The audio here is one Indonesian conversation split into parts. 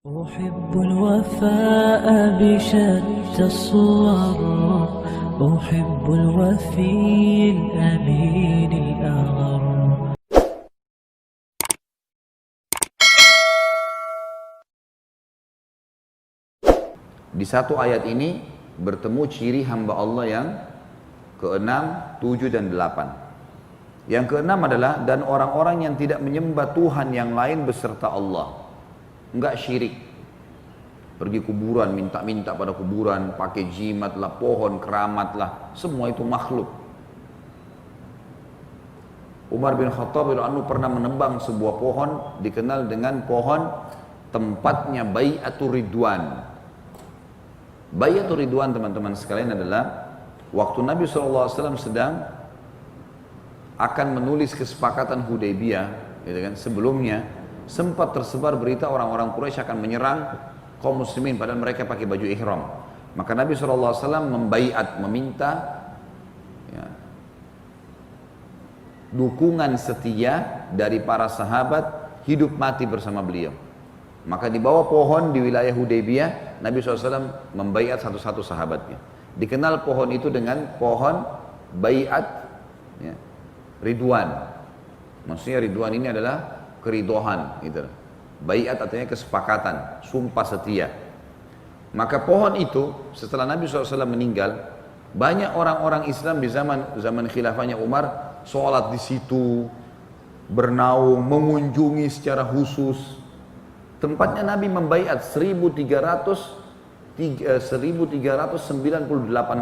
أحب الوفاء بشتى الصور. أحب الوفي الأمين الأغر. Di satu ayat ini bertemu ciri hamba Allah yang ke-6, 7 dan 8. Yang ke-6 adalah dan orang-orang yang tidak menyembah Tuhan yang lain beserta Allah. Enggak syirik. Pergi kuburan, minta-minta pada kuburan, pakai jimat lah, pohon, keramat lah, semua itu makhluk. Umar bin Khattab radhiyallahu anhu pernah menembang sebuah pohon dikenal dengan pohon tempatnya Bai'atur Ridwan. Bai'atur Ridwan teman-teman sekalian adalah waktu Nabi SAW sedang akan menulis kesepakatan Hudaybiyah, gitu kan, sebelumnya sempat tersebar berita orang-orang Quraisy akan menyerang kaum muslimin padahal mereka pakai baju ihram. Maka Nabi SAW membaiat, meminta ya, dukungan setia dari para sahabat hidup mati bersama beliau. Maka di bawah pohon di wilayah Hudaybiyah, Nabi SAW membaiat satu-satu sahabatnya. Dikenal pohon itu dengan pohon baiat ya, Ridwan. Maksudnya Ridwan ini adalah keridohan, gitu. Baiat artinya kesepakatan, sumpah setia. Maka pohon itu setelah Nabi SAW meninggal, banyak orang-orang Islam di zaman khilafahnya Umar sholat di situ, bernaung, mengunjungi secara khusus. Tempatnya Nabi membaiat 1398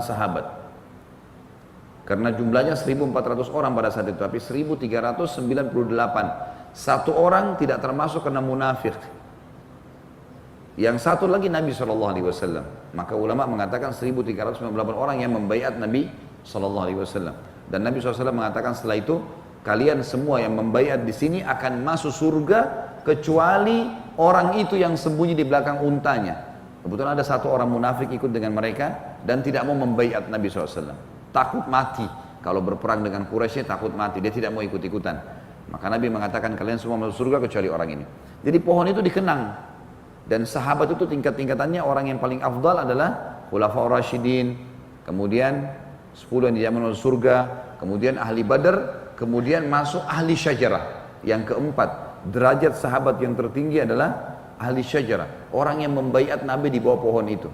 sahabat. Karena jumlahnya 1400 orang pada saat itu, tapi 1398. Satu orang tidak termasuk karena munafik. Yang satu lagi Nabi SAW. Maka ulama mengatakan 1398 orang yang membaiat Nabi SAW. Dan Nabi SAW mengatakan setelah itu, kalian semua yang membaiat di sini akan masuk surga kecuali orang itu yang sembunyi di belakang untanya. Kebetulan ada satu orang munafik ikut dengan mereka dan tidak mau membaiat Nabi SAW. Takut mati. Kalau berperang dengan Quraisy takut mati. Dia tidak mau ikut-ikutan. Maka Nabi mengatakan kalian semua masuk surga kecuali orang ini. Jadi pohon itu dikenang. Dan sahabat itu tingkat-tingkatannya orang yang paling afdal adalah Khulafaur Rasyidin. Kemudian 10 yang dijamin masuk surga. Kemudian ahli Badar. Kemudian masuk ahli syajarah. Yang keempat, derajat sahabat yang tertinggi adalah ahli syajarah. Orang yang membaiat Nabi di bawah pohon itu.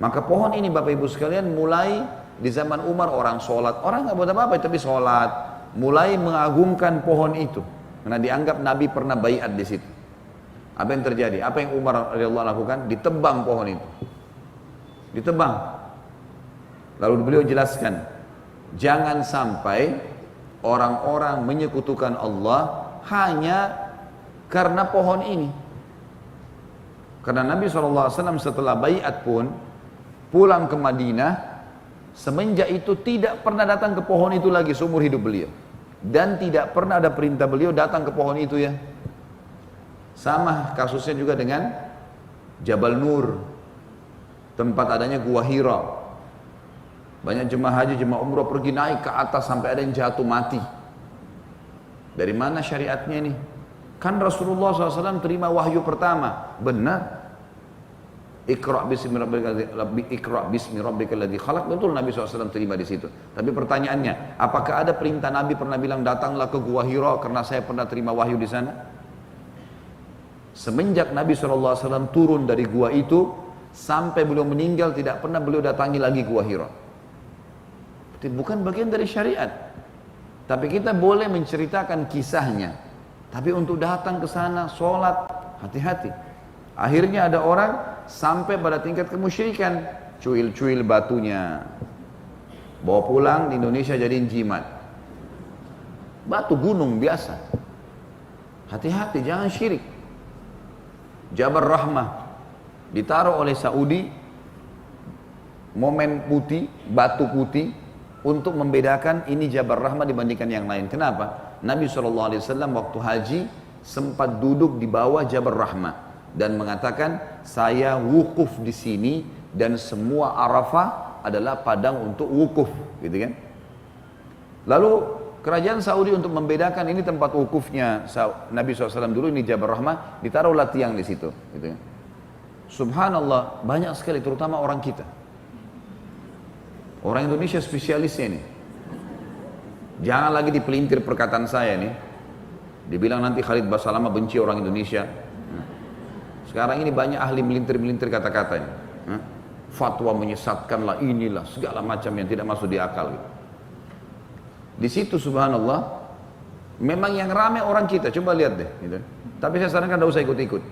Maka pohon ini Bapak Ibu sekalian mulai di zaman Umar orang sholat. Orang nggak buat apa-apa tapi sholat. Mulai mengagungkan pohon itu karena dianggap Nabi pernah baiat di situ. Apa yang terjadi? Apa yang Umar radhiyallahu anhu lakukan? Ditebang pohon itu. Ditebang. Lalu beliau jelaskan, jangan sampai orang-orang menyekutukan Allah hanya karena pohon ini. Karena Nabi SAW setelah baiat pun pulang ke Madinah, semenjak itu tidak pernah datang ke pohon itu lagi seumur hidup beliau. Dan tidak pernah ada perintah beliau datang ke pohon itu ya. Sama kasusnya juga dengan Jabal Nur, tempat adanya Gua Hira. Banyak jemaah haji, jemaah umrah pergi naik ke atas sampai ada yang jatuh mati. Dari mana syariatnya ini? Kan Rasulullah SAW terima wahyu pertama. Benar. Iqra bismi rabbikal ladzi khalaq, betul Nabi SAW terima di situ. Tapi pertanyaannya, apakah ada perintah Nabi pernah bilang datanglah ke Gua Hira karena saya pernah terima wahyu di sana? Semenjak Nabi SAW turun dari gua itu sampai beliau meninggal tidak pernah beliau datangi lagi Gua Hira. Bukan bagian dari syariat. Tapi kita boleh menceritakan kisahnya. Tapi untuk datang ke sana sholat, hati-hati. Akhirnya ada orang sampai pada tingkat kemusyrikan, cuil-cuil batunya, bawa pulang di Indonesia jadiin jimat. Batu gunung biasa. Hati-hati, jangan syirik. Jabal Rahmah ditaruh oleh Saudi, momen putih, batu putih, untuk membedakan ini Jabal Rahmah dibandingkan yang lain. Kenapa? Nabi SAW waktu haji sempat duduk di bawah Jabal Rahmah dan mengatakan saya wukuf di sini dan semua Arafah adalah padang untuk wukuf, gitu kan? Lalu kerajaan Saudi untuk membedakan ini tempat wukufnya Nabi SAW dulu, ini Jabal Rahmah, ditaruhlah tiang di situ, gitu kan? Subhanallah, banyak sekali terutama orang kita. Orang Indonesia spesialisnya ini. Jangan lagi dipelintir perkataan saya nih. Dibilang nanti Khalid Basalamah benci orang Indonesia. Sekarang ini banyak ahli melintir-melintir kata-katanya. Fatwa menyesatkan lah, inilah, segala macam yang tidak masuk di akal. Di situ subhanallah, memang yang ramai orang kita, coba lihat deh. Gitu. Tapi saya sarankan tidak usah ikut-ikut.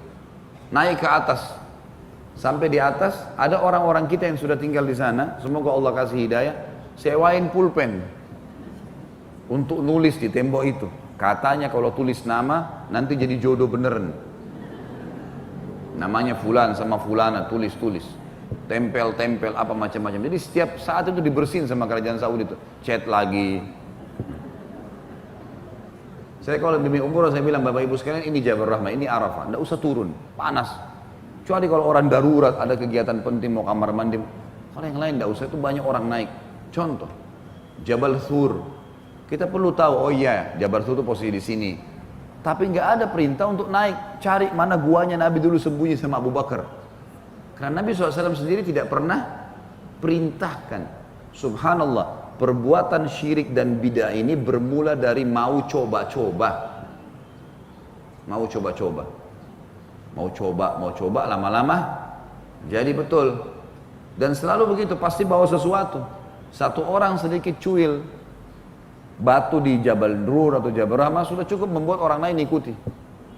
Naik ke atas, sampai di atas, ada orang-orang kita yang sudah tinggal di sana, semoga Allah kasih hidayah, sewain pulpen untuk nulis di tembok itu. Katanya kalau tulis nama, nanti jadi jodoh beneran. Namanya fulan sama fulana, tulis-tulis. Tempel-tempel apa macam-macam. Jadi setiap saat itu dibersihin sama kerajaan Saudi itu. Chat lagi. Saya kalau demi umroh saya bilang Bapak Ibu sekalian ini Jabal Rahmah, ini Arafah. Tidak usah turun, panas. Kecuali kalau orang darurat, ada kegiatan penting mau kamar mandi. Kalau yang lain tidak usah, itu banyak orang naik. Contoh, Jabal Thur. Kita perlu tahu, oh iya Jabal Thur itu posisi di sini. Tapi nggak ada perintah untuk naik, cari mana guanya Nabi dulu sembunyi sama Abu Bakar. Karena Nabi SAW sendiri tidak pernah perintahkan. Subhanallah, perbuatan syirik dan bid'ah ini bermula dari mau coba-coba. Mau coba-coba. Mau coba, lama-lama jadi betul. Dan selalu begitu, pasti bawa sesuatu. Satu orang sedikit cuil, batu di Jabal Nur atau Jabal Rahmah sudah cukup membuat orang lain ikuti.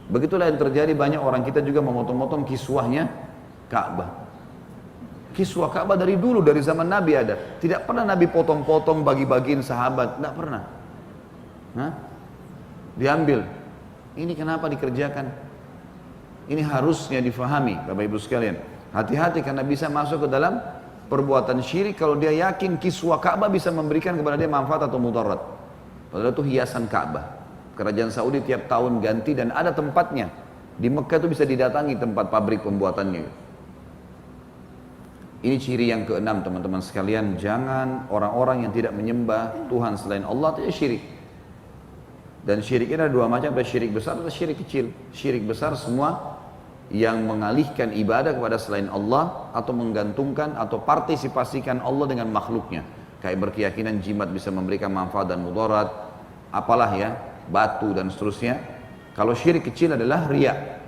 Begitulah yang terjadi, banyak orang kita juga memotong-motong kiswahnya Ka'bah. Kiswah Ka'bah dari dulu, dari zaman Nabi ada. Tidak pernah Nabi potong-potong bagi-bagiin sahabat, tidak pernah. Diambil. Ini kenapa dikerjakan? Ini harusnya difahami Bapak Ibu sekalian. Hati-hati karena bisa masuk ke dalam perbuatan syirik kalau dia yakin kiswah Ka'bah bisa memberikan kepada dia manfaat atau mudarat. Padahal itu hiasan Ka'bah. Kerajaan Saudi tiap tahun ganti dan ada tempatnya. Di Mekah itu bisa didatangi tempat pabrik pembuatannya. Ini ciri yang keenam teman-teman sekalian. Jangan orang-orang yang tidak menyembah Tuhan selain Allah itu syirik. Dan syirik ini ada dua macam, ada syirik besar atau syirik kecil. Syirik besar semua yang mengalihkan ibadah kepada selain Allah atau menggantungkan atau partisipasikan Allah dengan makhluknya. Kayak berkeyakinan jimat bisa memberikan manfaat dan mudarat, apalah ya, batu dan seterusnya. Kalau syirik kecil adalah riya.